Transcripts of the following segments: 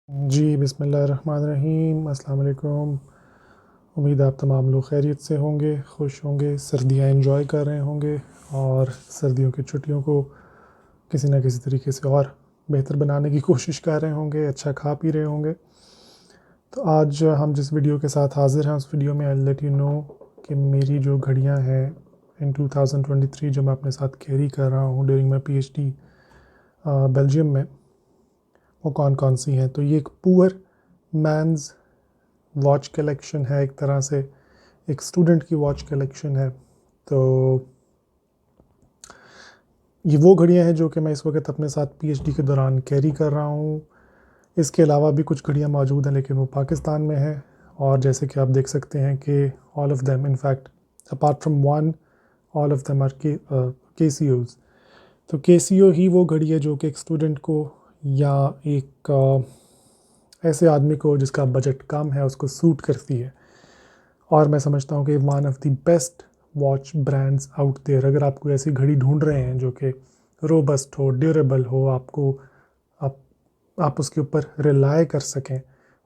जी, बिस्मिल्लाहिर्रहमानिर्रहीम, अस्सलाम वालेकुम। उम्मीद है आप तमाम लोग खैरियत से होंगे, खुश होंगे, सर्दियाँ एंजॉय कर रहे होंगे और सर्दियों की छुट्टियों को किसी न किसी तरीके से और बेहतर बनाने की कोशिश कर रहे होंगे, अच्छा खा पी रहे होंगे। तो आज हम जिस वीडियो के साथ हाज़िर हैं उस वीडियो में I will let you know कि मेरी जो घड़ियाँ हैं इन 2023 जो मैं अपने साथ कैरी कर रहा हूँ ड्यूरिंग माई पीएचडी बेल्जियम में, वो कौन कौन सी हैं। तो ये एक पुअर मैन्स वॉच कलेक्शन है, एक तरह से एक स्टूडेंट की वॉच कलेक्शन है। तो ये वो घड़ियाँ हैं जो कि मैं इस वक्त अपने साथ पीएचडी के दौरान कैरी कर रहा हूँ। इसके अलावा भी कुछ घड़ियाँ मौजूद हैं लेकिन वो पाकिस्तान में हैं, और जैसे कि आप देख सकते हैं कि all of them in fact apart from one all of them are Casios. तो केसीओ ही वो घड़ी है जो कि एक स्टूडेंट को या एक ऐसे आदमी को जिसका बजट कम है उसको सूट करती है। और मैं समझता हूँ कि one of the best watch brands out there. अगर आप कोई ऐसी घड़ी ढूंढ रहे हैं जो कि रोबस्ट हो, ड्यूरेबल हो, आपको आप उसके ऊपर रिलाय कर सकें,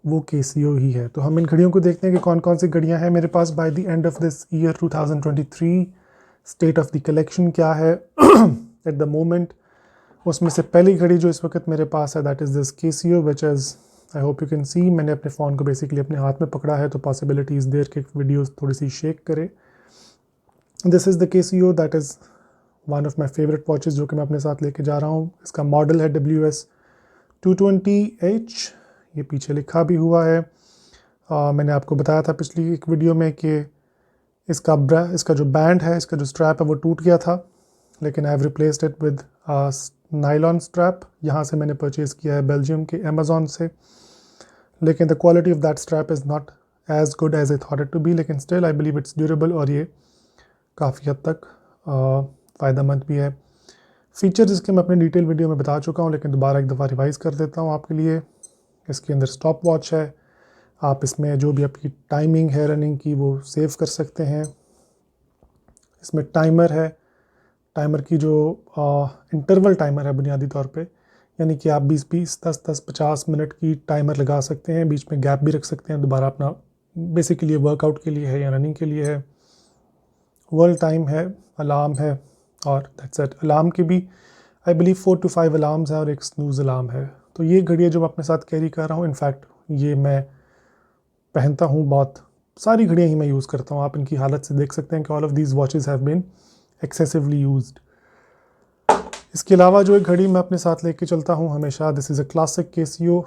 वो केसीओ ही है। तो हम इन घड़ियों को देखते हैं कि कौन कौन सी घड़ियाँ हैं मेरे पास by the end of this year 2023। State of the collection क्या है एट द मोमेंट। उसमें से पहली घड़ी जो इस वक्त मेरे पास है that is this KCO which is, I hope you can सी, मैंने अपने फ़ोन को बेसिकली अपने हाथ में पकड़ा है तो पॉसिबिलिटीज़ देर के वीडियोस थोड़ी सी शेक करे। This is the KCO that is one of my favourite watches जो कि मैं अपने साथ लेके जा रहा हूँ। इसका मॉडल है WS220H, ये पीछे लिखा भी हुआ है। मैंने आपको बताया था पिछली एक वीडियो में कि इसका जो बैंड है, इसका जो स्ट्रैप है वो टूट गया था, लेकिन I have replaced it with nylon strap. यहाँ से मैंने परचेज़ किया है बेल्जियम के अमेज़ॉन से, लेकिन the quality of that strap is not as good as I thought it to be, लेकिन still I believe it's durable और ये काफ़ी हद तक फ़ायदेमंद भी है। फीचर्स इसके मैं अपने डिटेल वीडियो में बता चुका हूँ, लेकिन दोबारा एक दफ़ा रिवाइज़ कर देता हूँ आपके लिए। इसके अंदर स्टॉप वॉच है, आप इसमें जो भी आपकी टाइमिंग है रनिंग की वो सेव कर सकते हैं। इसमें टाइमर है, टाइमर की जो इंटरवल टाइमर है बुनियादी तौर पे, यानी कि आप 20-20, 10-10, 50 मिनट की टाइमर लगा सकते हैं, बीच में गैप भी रख सकते हैं दोबारा अपना, बेसिकली वर्कआउट के लिए है या रनिंग के लिए है। वर्ल्ड टाइम है, अलार्म है, और दैट्स इट। अलार्म की भी आई बिलीव 4 to 5 अलार्म्स हैं और एक स्नूज़ अलार्म है। तो ये घड़ी है जो मैं अपने साथ कैरी कर रहा हूँ। इनफैक्ट ये मैं पहनता हूँ, बहुत सारी घड़ियाँ ही मैं यूज़ करता हूँ। आप इनकी हालत से देख सकते हैं कि all of these watches have been excessively used. इसके अलावा जो एक घड़ी मैं अपने साथ लेके चलता हूँ हमेशा, this is a classic KCO.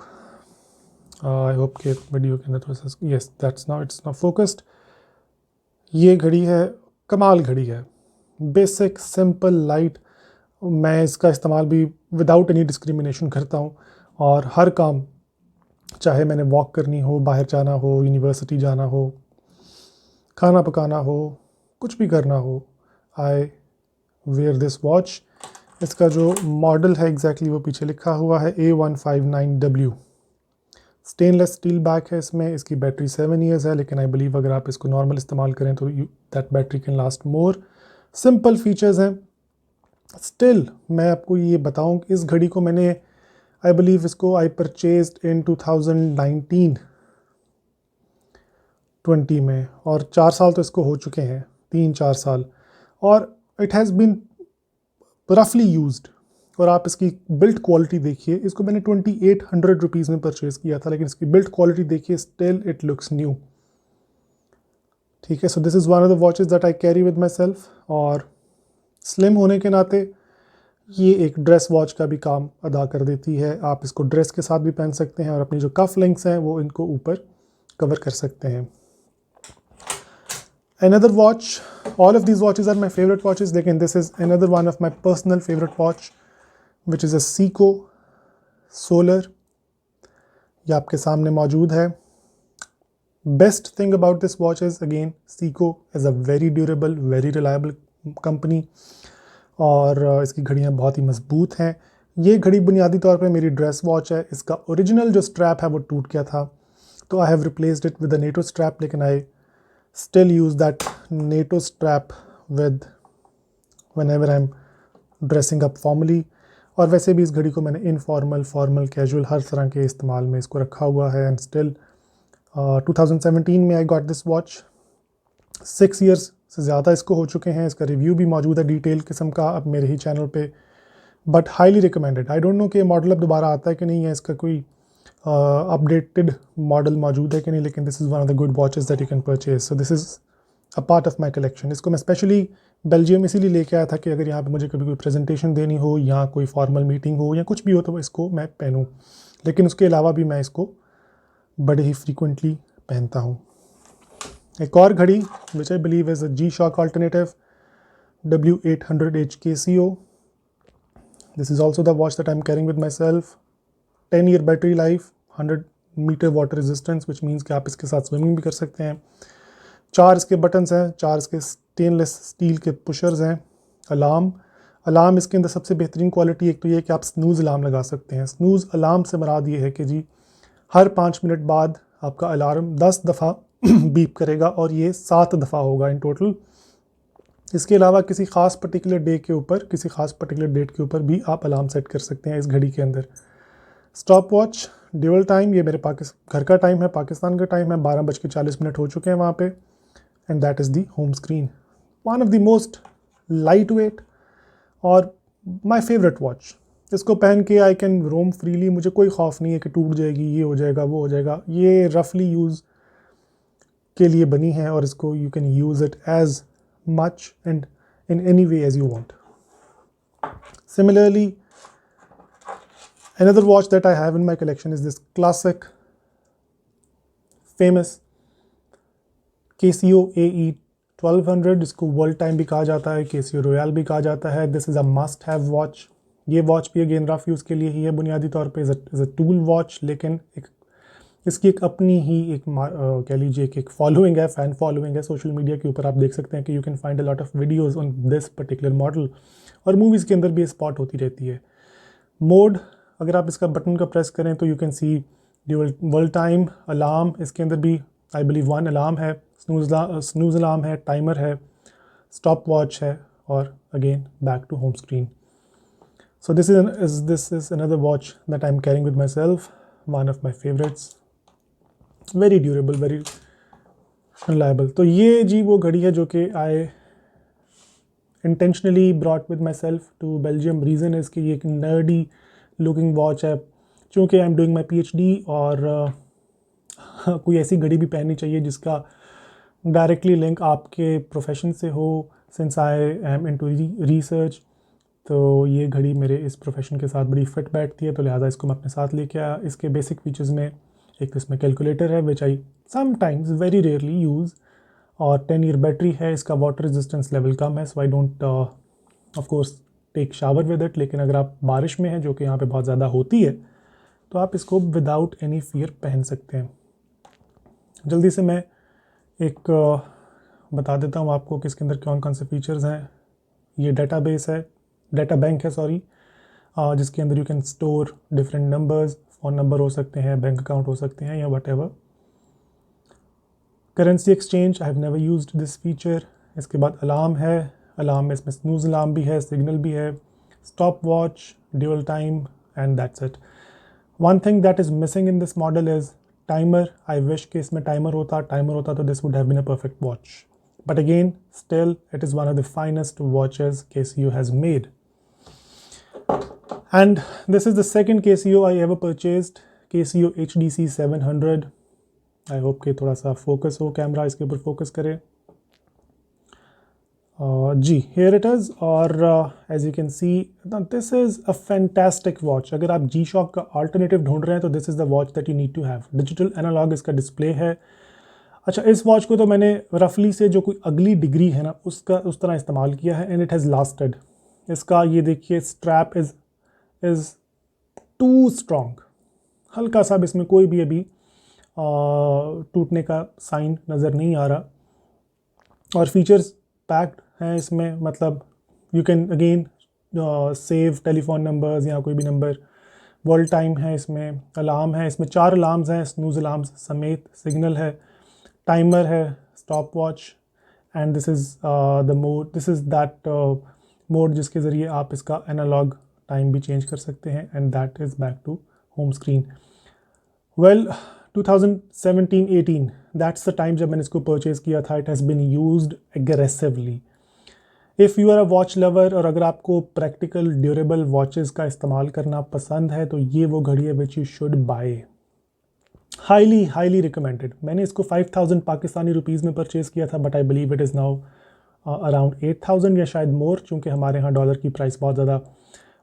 I hope के वीडियो के अंदर थोड़ा सा, yes that's now it's now focused. ये घड़ी है, कमाल घड़ी है, बेसिक सिंपल लाइट। मैं इसका इस्तेमाल भी विदाउट एनी डिस्क्रिमिनेशन करता हूँ, और हर काम, चाहे मैंने वॉक करनी हो, बाहर जाना हो, यूनिवर्सिटी जाना हो, खाना पकाना हो, कुछ भी करना हो, आई वेयर दिस वॉच। इसका जो मॉडल है एग्जैक्टली वो पीछे लिखा हुआ है, A159W। स्टेनलेस स्टील बैक है इसमें। इसकी बैटरी 7 ईयर्स है, लेकिन आई बिलीव अगर आप इसको नॉर्मल इस्तेमाल करें तो that battery can last more. Simple features हैं। स्टिल मैं आपको ये बताऊं कि इस घड़ी को मैंने, आई बिलीव इसको आई परचेज्ड इन 2019-20 में, और 4 साल तो इसको हो चुके हैं, 3-4 साल, और इट हैज़ बीन रफली यूज्ड। और आप इसकी बिल्ट क्वालिटी देखिए, इसको मैंने 2800 रुपीज़ में परचेज़ किया था, लेकिन इसकी बिल्ट क्वालिटी देखिए, स्टिल इट लुक्स न्यू। ठीक है, so this is one of the watches that I carry with my self, और स्लिम होने के नाते ये एक ड्रेस वॉच का भी काम अदा कर देती है। आप इसको ड्रेस के साथ भी पहन सकते हैं, और अपनी जो कफ लिंक्स हैं वो इनको ऊपर कवर कर सकते हैं। Another watch, all of these watches are my favorite watches, लेकिन this is another one of my personal favorite watch, which is a Seiko Solar। ये आपके सामने मौजूद है। Best thing about this watch is again Seiko is a very durable, very reliable company, और इसकी घड़ियाँ बहुत ही मजबूत हैं। ये घड़ी बुनियादी तौर पे मेरी ड्रेस वॉच है। इसका ओरिजिनल जो स्ट्रैप है वो टूट गया था, तो I have replaced it with a NATO strap, लेकिन आई still use that NATO strap with whenever I'm dressing up formally। और वैसे भी इस घड़ी को मैंने इनफॉर्मल, फॉर्मल, कैजुअल हर तरह के इस्तेमाल में इसको रखा हुआ है। एंड स्टिल 2017 में I got this watch. 6 years से ज़्यादा इसको हो चुके हैं। इसका रिव्यू भी मौजूद है डिटेल किस्म का अब मेरे ही चैनल पे, but highly recommended. I don't know कि मॉडल अब दोबारा आता है कि नहीं है, इसका कोई अपडेटेड मॉडल मौजूद है कि नहीं, लेकिन this is one of the good watches that you can purchase. So this is a part of my collection. इसको मैं स्पेशली बेल्जियम इसीलिए लेके आया था कि अगर यहाँ पे मुझे कभी कोई प्रेजेंटेशन देनी हो या कोई फॉर्मल मीटिंग हो या कुछ भी हो तो इसको मैं पहनूँ, लेकिन उसके अलावा भी मैं इसको बड़े ही फ्रीक्वेंटली पहनता हूँ। एक और घड़ी which I believe is a G-Shock alternative, W800 HKCO. This is also the watch that I'm carrying with myself. 10-year battery life, 100 metre water resistance, which means कि आप इसके साथ स्विमिंग भी कर सकते हैं। 4 इसके बटन्स हैं, 4 इसके स्टेनलेस स्टील के पुशर्स हैं। अलार्म इसके अंदर सबसे बेहतरीन क्वालिटी एक तो ये कि आप स्नूज़ अलार्म लगा सकते हैं। स्नूज़ अलार्म से मुराद ये है कि जी हर 5 मिनट बाद आपका अलार्म 10 दफ़ा बीप करेगा और ये 7 दफ़ा होगा इन टोटल। इसके अलावा किसी ख़ास पर्टिकुलर डे के ऊपर, किसी ख़ास पर्टिकुलर डेट के ऊपर भी आप अलार्म सेट कर सकते हैं इस घड़ी के अंदर। स्टॉप वॉच ड्यूअल टाइम, ये मेरे घर का टाइम है, पाकिस्तान का टाइम है। 12:40 हो चुके हैं वहाँ पे। And that is the home screen, one of the most light weight और माई फेवरेट वॉच। इसको पहन के आई कैन रोम फ्रीली, मुझे कोई खौफ नहीं है कि टूट जाएगी, ये हो जाएगा, वो हो जाएगा। ये रफली यूज़ के लिए बनी है और इसको you can use it as much and in any way as you want. Similarly, another watch that I have in my collection is this classic famous Casio AE 1200, जिसको वर्ल्ड टाइम भी कहा जाता है, Casio Royale भी कहा जाता है। This is a must have watch. ये वॉच भी अगेन रफ यूज़ के लिए ही है बुनियादी तौर पे, इज़ अ टूल वॉच, लेकिन इसकी एक अपनी ही एक कह लीजिए कि एक फॉलोइंग है, फ़ैन फॉलोइंग है सोशल मीडिया के ऊपर। आप देख सकते हैं कि you can find a lot of videos on this particular model, और मूवीज़ के अंदर भी स्पॉट होती रहती है। मोड, अगर आप इसका बटन का प्रेस करें तो you can see dual world time, alarm, इसके अंदर भी आई बिलीव 1 अलार्म है, स्नूज़ अलार्म है, टाइमर है, स्टॉप वॉच है, और again back to home screen. So this is another watch that I am carrying with myself, one of my favourites, very durable, very reliable. तो ये जी वो घड़ी है जो कि I intentionally brought with myself to Belgium. Reason is कि ये एक नर्डी लुकिंग वॉच है, चूँकि I am doing my PhD, और कोई ऐसी घड़ी भी पहननी चाहिए जिसका डायरेक्टली लिंक आपके प्रोफेशन से हो। Since I am into research, तो ये घड़ी मेरे इस प्रोफेशन के साथ बड़ी फिट बैठती है, तो लिहाजा इसको मैं अपने साथ लेके आया। इसके बेसिक फीचर्स में एक तो इसमें कैलकुलेटर है which I sometimes very rarely use, और 10 ईयर बैटरी है। इसका वाटर रेजिस्टेंस लेवल कम है, so I don't of course take shower with it, लेकिन अगर आप बारिश में हैं जो कि यहाँ पे बहुत ज़्यादा होती है तो आप इसको विदाउट एनी फियर पहन सकते हैं। जल्दी से मैं एक बता देता हूँ आपको कि इसके अंदर कौन कौन से फीचर्स हैं। ये डाटा बैंक है सॉरी, जिसके अंदर you can store different numbers, phone number हो सकते हैं, बैंक अकाउंट हो सकते हैं, या what ever. Currency exchange, I have never used this feature. इसके बाद अलार्म है, अलार्म में इसमें स्नूज़ अलार्म भी है, सिग्नल भी है, stopwatch, dual time, and that's it. One thing that is missing in this model is timer. I wish कि इसमें टाइमर होता तो this would have been a perfect watch, but again still it is one of the finest watches Casio has made. And this is the second Casio I ever purchased, Casio HDC 700. I hope कि थोड़ा सा focus हो, camera इसके ऊपर focus करे। जी here it is, और as you can see this is a fantastic watch। अगर आप G-Shock का अल्टरनेटिव ढूंढ रहे हैं तो this is the watch that you need to have। Digital analogue इसका डिस्प्ले है। अच्छा, इस वॉच को तो मैंने रफली से जो कोई अगली डिग्री है ना उस तरह इस्तेमाल किया है, एंड इट हैज़ लास्टेड। इसका ये देखिए स्ट्रैप इज़ टू स्ट्रॉन्ग, हल्का सा इसमें कोई भी अभी टूटने का साइन नज़र नहीं आ रहा, और फीचर्स पैक्ड हैं इसमें। मतलब you can again save telephone numbers या कोई भी नंबर, वर्ल्ड टाइम है इसमें, अलार्म है इसमें, 4 अलार्म्स हैं स्नूज़ अलार्म्स समेत, सिग्नल है, टाइमर है, stop watch, and this is the mode, this is that mode जिसके ज़रिए आप इसका एनालॉग टाइम भी चेंज कर सकते हैं, and that is back to home screen. Well 2017-18 that's the time जब मैंने इसको परचेज़ किया था। It has been used aggressively. If you are a watch lover और अगर आपको प्रैक्टिकल ड्यूरेबल वॉचेस का इस्तेमाल करना पसंद है तो ये वो घड़ी है which you should buy. Highly recommended. मैंने इसको 5000 पाकिस्तानी रुपीज़ में परचेज़ किया था, but I believe it is now around 8000 या शायद मोर, चूँकि हमारे यहाँ डॉलर की प्राइस बहुत ज़्यादा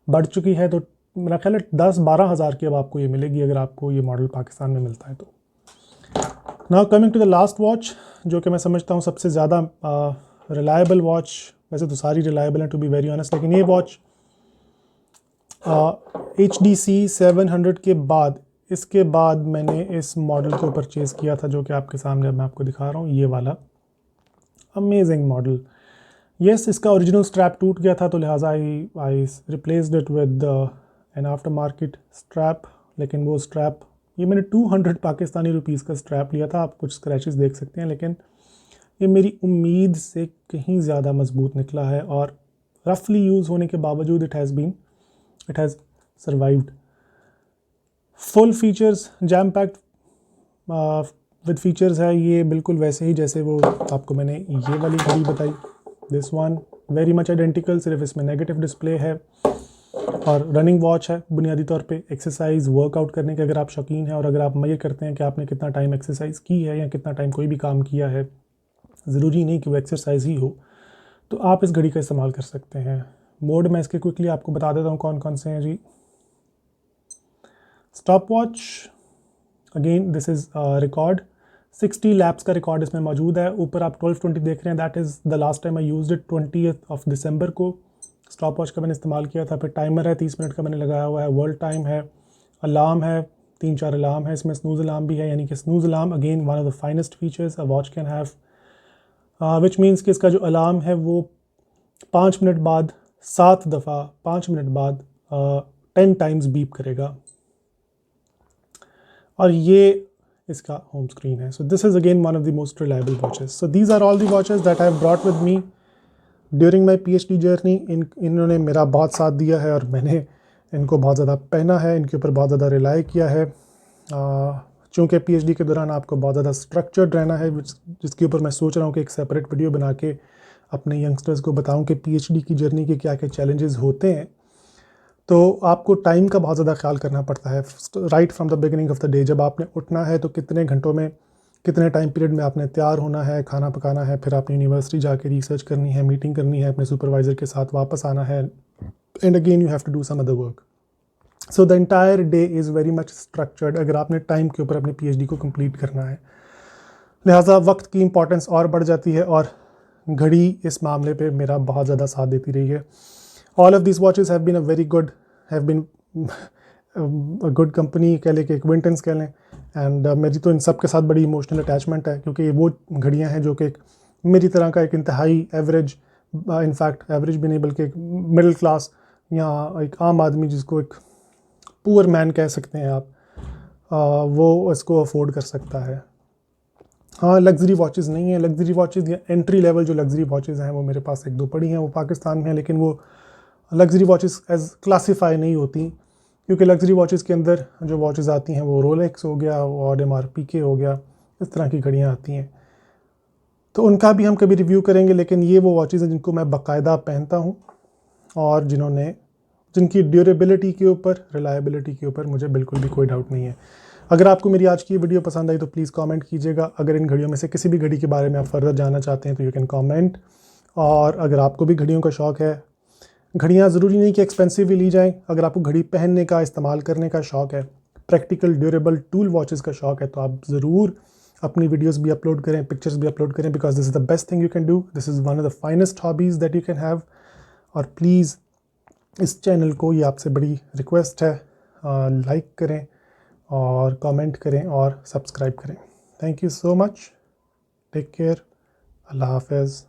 बढ़ चुकी है। तो मेरा ख्याल है 10-12 हज़ार की अब आपको ये मिलेगी अगर आपको ये मॉडल पाकिस्तान में मिलता है तो। Now coming to the last watch, जो कि मैं समझता हूँ सबसे ज़्यादा रिलायबल वॉच, वैसे तो सारी रिलायबल हैं टू बी वेरी ऑनेस्ट, लेकिन ये वॉच HDC 700 के बाद, इसके बाद मैंने इस मॉडल को परचेज़ किया था जो कि आपके सामने अब मैं आपको दिखा रहा हूँ, ये वाला अमेजिंग मॉडल। यस, इसका ओरिजिनल स्ट्रैप टूट गया था तो लिहाजा I replaced it with an aftermarket strap, लेकिन वो स्ट्रैप, ये मैंने 200 पाकिस्तानी रुपीज़ का स्ट्रैप लिया था। आप कुछ स्क्रैचेस देख सकते हैं, लेकिन ये मेरी उम्मीद से कहीं ज़्यादा मजबूत निकला है और रफली यूज़ होने के बावजूद it has survived. Full features, jam packed with features है ये, बिल्कुल वैसे ही जैसे वो आपको मैंने ये वाली घड़ी बताई। This one very much identical, सिर्फ इसमें नेगेटिव डिस्प्ले है और रनिंग वॉच है। बुनियादी तौर पे एक्सरसाइज वर्कआउट करने के अगर आप शौकीन हैं और अगर आप मेजर करते हैं कि आपने कितना टाइम एक्सरसाइज की है या कितना टाइम कोई भी काम किया है, ज़रूरी नहीं कि वो एक्सरसाइज ही हो, तो आप इस घड़ी का इस्तेमाल कर सकते हैं। मोड मैं इसके क्विकली आपको बता देता हूँ कौन कौन से हैं जी। Stopwatch, again this is record, 60 laps का रिकॉर्ड इसमें मौजूद है। ऊपर आप 12:20 देख रहे हैं, that is the last time I used it 20 दिसंबर को स्टॉप वॉच का मैंने इस्तेमाल किया था। फिर टाइमर है 30 मिनट का मैंने लगाया हुआ है, वर्ल्ड टाइम है, अलार्म है, 3-4 अलार्म है, इसमें स्नूज़ अलार्म भी है, यानी कि snooze alarm again one of the finest features a watch can have, which means कि इसका जो अलार्म है वो 5 मिनट बाद 7 दफ़ा 5 मिनट बाद 10 टाइम्स बीप करेगा और ये इसका होम स्क्रीन है। So this is again one of the most reliable watches. So these are all the watches that I have brought with me during my PhD जर्नी। इन्होंने मेरा बहुत साथ दिया है और मैंने इनको बहुत ज़्यादा पहना है, इनके ऊपर बहुत ज़्यादा रिलाई किया है। चूँकि PhD के दौरान आपको बहुत ज़्यादा स्ट्रक्चर्ड रहना है, जिसके ऊपर मैं सोच रहा हूँ कि एक सेपरेट वीडियो बना के अपने यंगस्टर्स को बताऊँ कि PhD की जर्नी के क्या क्या चैलेंजेस होते हैं। तो आपको टाइम का बहुत ज़्यादा ख्याल करना पड़ता है right from the beginning of the day. जब आपने उठना है तो कितने घंटों में, कितने टाइम पीरियड में आपने तैयार होना है, खाना पकाना है, फिर आपने यूनिवर्सिटी जाके रिसर्च करनी है, मीटिंग करनी है, अपने सुपरवाइज़र के साथ वापस आना है, and again you have to do some other work. So the entire day is very much structured अगर आपने टाइम के ऊपर अपने PhD को कंप्लीट करना है। लिहाजा वक्त की इंपॉर्टेंस और बढ़ जाती है और घड़ी इस मामले पे मेरा बहुत ज़्यादा साथ देती रही है। All of this watches have been a very good, have been a good company कह लें कि एक्विंटेंस कह लें, एंड मेरी तो इन सब के साथ बड़ी इमोशनल अटैचमेंट है, क्योंकि ये वो घड़ियाँ हैं जो कि एक मेरी तरह का एक इंतहाई एवरेज, इनफैक्ट एवरेज भी नहीं बल्कि एक मिडिल क्लास या एक आम आदमी जिसको एक पुअर मैन कह सकते हैं आप, वो इसको अफोर्ड कर सकता है। हाँ, लग्जरी वॉचेस नहीं है, लग्जरी वॉचेस या एंट्री लेवल जो लग्जरी वॉचेस हैं वो मेरे पास 1-2 पड़ी हैं, वो पाकिस्तान में हैं, लेकिन वो लग्जरी वॉचेस एज क्लासीफाई नहीं होती, क्योंकि लग्जरी वॉचेस के अंदर जो वॉचेस आती हैं वो रोलेक्स हो गया, Audemars Piguet हो गया, इस तरह की घड़ियाँ आती हैं, तो उनका भी हम कभी रिव्यू करेंगे। लेकिन ये वो वॉचेस हैं जिनको मैं बाकायदा पहनता हूँ और जिनकी ड्यूरेबिलिटी के ऊपर, रिलायबिलिटी के ऊपर मुझे बिल्कुल भी कोई डाउट नहीं है। अगर आपको मेरी आज की वीडियो पसंद आई तो प्लीज़ कमेंट कीजिएगा। अगर इन घड़ियों में से किसी भी घड़ी के बारे में आप फर्दर जानना चाहते हैं तो यू कैन कमेंट। और अगर आपको भी घड़ियों का शौक़ है, घड़ियाँ ज़रूरी नहीं कि एक्सपेंसिव ही ली जाएं, अगर आपको घड़ी पहनने का, इस्तेमाल करने का शौक़ है, प्रैक्टिकल ड्यूरेबल टूल वॉचेस का शौक़ है, तो आप ज़रूर अपनी वीडियोस भी अपलोड करें, पिक्चर्स भी अपलोड करें, because this is the best thing you can do, this is one of the finest hobbies that you can have. और प्लीज़ इस चैनल को, ये आपसे बड़ी रिक्वेस्ट है, लाइक करें और कमेंट करें और सब्सक्राइब करें। Thank you so much, take care, अल्लाह हाफ़िज़।